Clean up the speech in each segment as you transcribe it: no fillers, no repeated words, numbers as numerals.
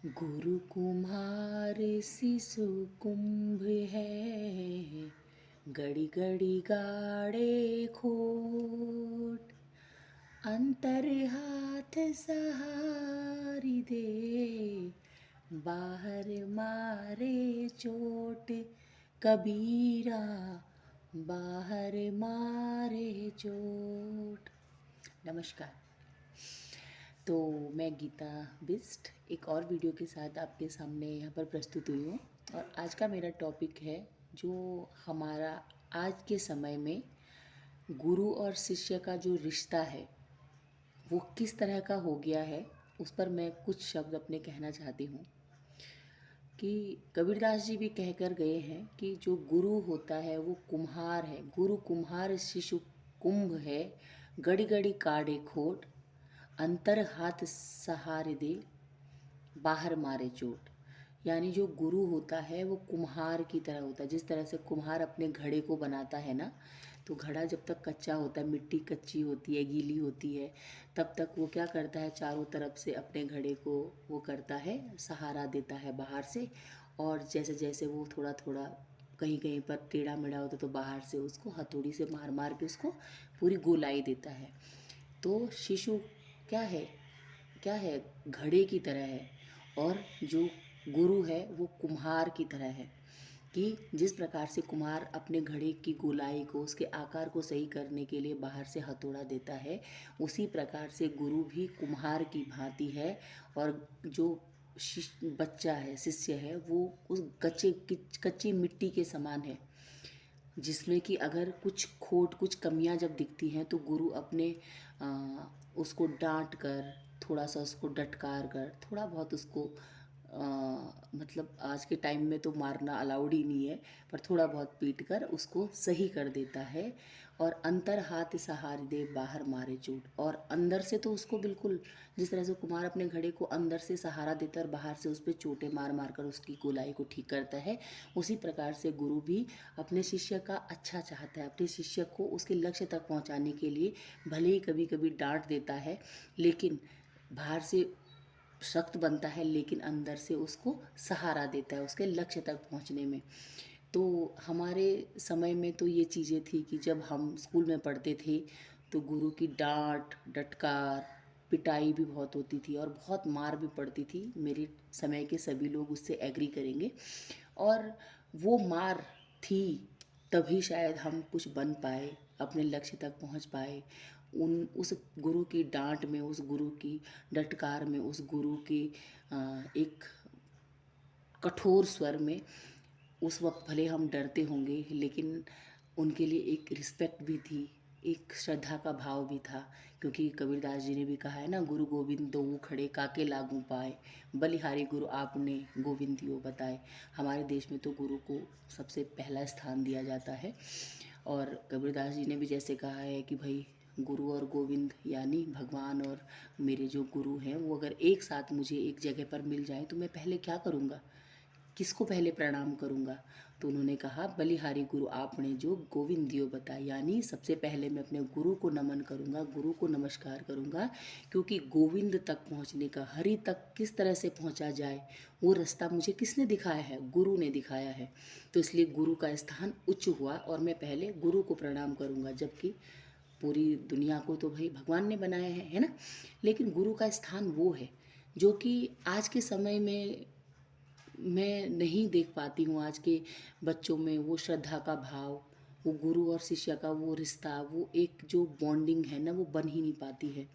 गुरु कुम्हार शिशु कुंभ है, गड़ी गड़ी गाड़े खोट। अंतर हाथ सहारी दे, बाहर मारे चोट। कबीरा बाहर मारे चोट। नमस्कार। तो मैं गीता बिस्ट एक और वीडियो के साथ आपके सामने यहाँ पर प्रस्तुत हुई हूँ। और आज का मेरा टॉपिक है जो हमारा आज के समय में गुरु और शिष्य का जो रिश्ता है वो किस तरह का हो गया है, उस पर मैं कुछ शब्द अपने कहना चाहती हूँ। कि कबीरदास जी भी कहकर गए हैं कि जो गुरु होता है वो कुम्हार है। गुरु कुम्हार शिशु कुंभ है, गड़ी गड़ी काढ़े खोट। अंतर हाथ सहारे दे, बाहर मारे चोट। यानी जो गुरु होता है वो कुम्हार की तरह होता है। जिस तरह से कुम्हार अपने घड़े को बनाता है ना, तो घड़ा जब तक कच्चा होता है, मिट्टी कच्ची होती है, गीली होती है, तब तक वो क्या करता है, चारों तरफ से अपने घड़े को वो करता है, सहारा देता है बाहर से। और जैसे जैसे वो थोड़ा थोड़ा कहीं कहीं पर टेढ़ा मेढ़ा होता है तो बाहर से उसको हथौड़ी से मार मार के उसको पूरी गोलाई देता है। तो शिशु क्या है, क्या है, घड़े की तरह है। और जो गुरु है वो कुम्हार की तरह है कि जिस प्रकार से कुम्हार अपने घड़े की गोलाई को, उसके आकार को सही करने के लिए बाहर से हथौड़ा देता है, उसी प्रकार से गुरु भी कुम्हार की भांति है। और जो बच्चा है, शिष्य है, वो उस कच्ची मिट्टी के समान है, जिसमें कि अगर कुछ खोट, कुछ कमियां जब दिखती हैं तो गुरु अपने उसको डांट कर, थोड़ा सा उसको डटकार कर, थोड़ा बहुत उसको मतलब आज के टाइम में तो मारना अलाउड ही नहीं है, पर थोड़ा बहुत पीट कर उसको सही कर देता है। और अंतर हाथ सहारे दे, बाहर मारे चोट। और अंदर से तो उसको बिल्कुल, जिस तरह से कुमार अपने घड़े को अंदर से सहारा देता है और बाहर से उस पर चोटें मार मार कर उसकी गोलाई को ठीक करता है, उसी प्रकार से गुरु भी अपने शिष्य का अच्छा चाहता है। अपने शिष्य को उसके लक्ष्य तक पहुंचाने के लिए भले ही कभी कभी डांट देता है, लेकिन बाहर से सख्त बनता है, लेकिन अंदर से उसको सहारा देता है उसके लक्ष्य तक पहुंचने में। तो हमारे समय में तो ये चीज़ें थी कि जब हम स्कूल में पढ़ते थे तो गुरु की डांट, डटकार, पिटाई भी बहुत होती थी और बहुत मार भी पड़ती थी। मेरे समय के सभी लोग उससे एग्री करेंगे। और वो मार थी तभी शायद हम कुछ बन पाए, अपने लक्ष्य तक पहुंच पाए। उस गुरु की डांट में, उस गुरु की डटकार में, उस गुरु की एक कठोर स्वर में उस वक्त भले हम डरते होंगे, लेकिन उनके लिए एक रिस्पेक्ट भी थी, एक श्रद्धा का भाव भी था। क्योंकि कबीरदास जी ने भी कहा है ना, गुरु गोविंद दो खड़े काके लागू पाए, बलिहारी गुरु आपने गोविंदियो बताए। हमारे देश में तो गुरु को सबसे पहला स्थान दिया जाता है। और कबीरदास जी ने भी जैसे कहा है कि भाई गुरु और गोविंद यानी भगवान और मेरे जो गुरु हैं वो अगर एक साथ मुझे एक जगह पर मिल जाएं तो मैं पहले क्या करूँगा, किसको पहले प्रणाम करूँगा। तो उन्होंने कहा, बलिहारी गुरु आपने जो गोविंद दियो बताए, यानी सबसे पहले मैं अपने गुरु को नमन करूँगा, गुरु को नमस्कार करूँगा। क्योंकि गोविंद तक पहुँचने का, हरि तक किस तरह से पहुँचा जाए वो रास्ता मुझे किसने दिखाया है, गुरु ने दिखाया है। तो इसलिए गुरु का स्थान उच्च हुआ और मैं पहले गुरु को प्रणाम करूँगा। जबकि पूरी दुनिया को तो भाई भगवान ने बनाया है ना। लेकिन गुरु का स्थान वो है जो कि आज के समय में मैं नहीं देख पाती हूँ। आज के बच्चों में वो श्रद्धा का भाव, वो गुरु और शिष्य का वो रिश्ता, वो एक जो बॉन्डिंग है ना, वो बन ही नहीं पाती है।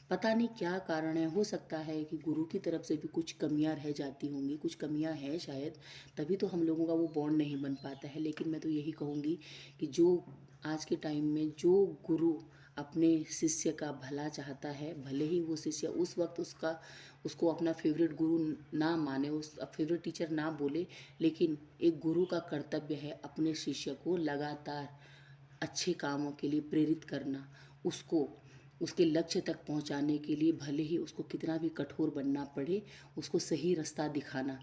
पता नहीं क्या कारण है। हो सकता है कि गुरु की तरफ से भी कुछ कमियां रह जाती होंगी, कुछ कमियां हैं शायद, तभी तो हम लोगों का वो बॉन्ड नहीं बन पाता है। लेकिन मैं तो यही कहूँगी कि जो आज के टाइम में जो गुरु अपने शिष्य का भला चाहता है, भले ही वो शिष्य उस वक्त उसको अपना फेवरेट गुरु ना माने, उस फेवरेट टीचर ना बोले, लेकिन एक गुरु का कर्तव्य है अपने शिष्य को लगातार अच्छे कामों के लिए प्रेरित करना, उसको उसके लक्ष्य तक पहुंचाने के लिए भले ही उसको कितना भी कठोर बनना पड़े, उसको सही रास्ता दिखाना,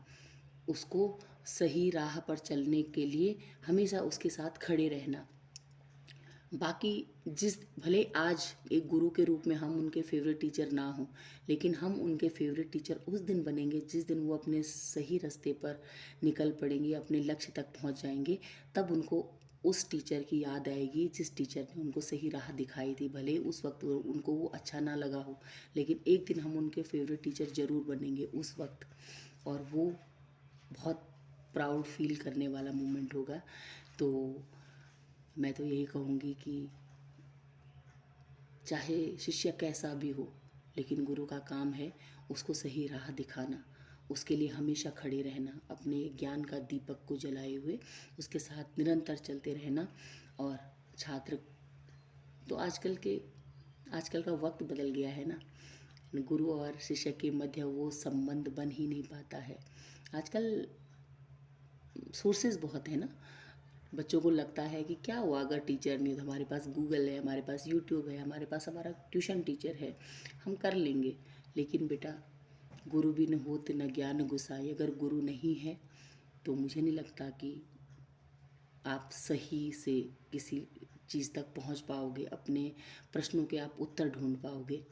उसको सही राह पर चलने के लिए हमेशा उसके साथ खड़े रहना। बाकी जिस भले आज एक गुरु के रूप में हम उनके फेवरेट टीचर ना हों, लेकिन हम उनके फेवरेट टीचर उस दिन बनेंगे जिस दिन वो अपने सही रास्ते पर निकल पड़ेंगे, अपने लक्ष्य तक पहुंच जाएंगे। तब उनको उस टीचर की याद आएगी जिस टीचर ने उनको सही राह दिखाई थी। भले उस वक्त उनको वो अच्छा ना लगा हो, लेकिन एक दिन हम उनके फेवरेट टीचर ज़रूर बनेंगे उस वक्त, और वो बहुत प्राउड फील करने वाला मोमेंट होगा। तो मैं तो यही कहूँगी कि चाहे शिष्य कैसा भी हो, लेकिन गुरु का काम है उसको सही राह दिखाना, उसके लिए हमेशा खड़े रहना, अपने ज्ञान का दीपक को जलाए हुए उसके साथ निरंतर चलते रहना। और छात्र तो आजकल का वक्त बदल गया है ना, गुरु और शिष्य के मध्य वो संबंध बन ही नहीं पाता है। आजकल सोर्सेज बहुत है ना, बच्चों को लगता है कि क्या हुआ अगर टीचर नहीं, तो हमारे पास गूगल है, हमारे पास यूट्यूब है, हमारे पास हमारा ट्यूशन टीचर है, हम कर लेंगे। लेकिन बेटा, गुरु बिन होत न ज्ञान गुसाई, अगर गुरु नहीं है तो मुझे नहीं लगता कि आप सही से किसी चीज़ तक पहुंच पाओगे, अपने प्रश्नों के आप उत्तर ढूंढ पाओगे।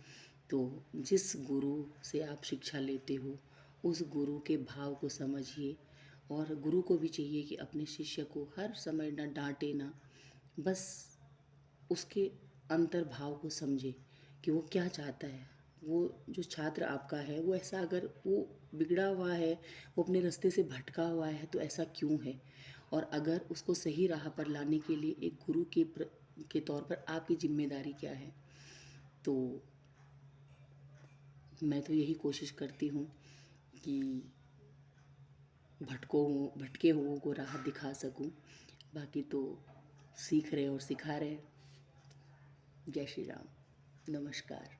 तो जिस गुरु से आप शिक्षा लेते हो उस गुरु के भाव को समझिए, और गुरु को भी चाहिए कि अपने शिष्य को हर समय ना डांटे ना, बस उसके अंतर्भाव को समझे कि वो क्या चाहता है। वो जो छात्र आपका है वो ऐसा, अगर वो बिगड़ा हुआ है, वो अपने रास्ते से भटका हुआ है, तो ऐसा क्यों है, और अगर उसको सही राह पर लाने के लिए एक गुरु के तौर पर आपकी जिम्मेदारी क्या है। तो मैं तो यही कोशिश करती हूँ कि भटके हुओं को राह दिखा सकूं। बाकी तो सीख रहे और सिखा रहे। जय श्री राम। नमस्कार।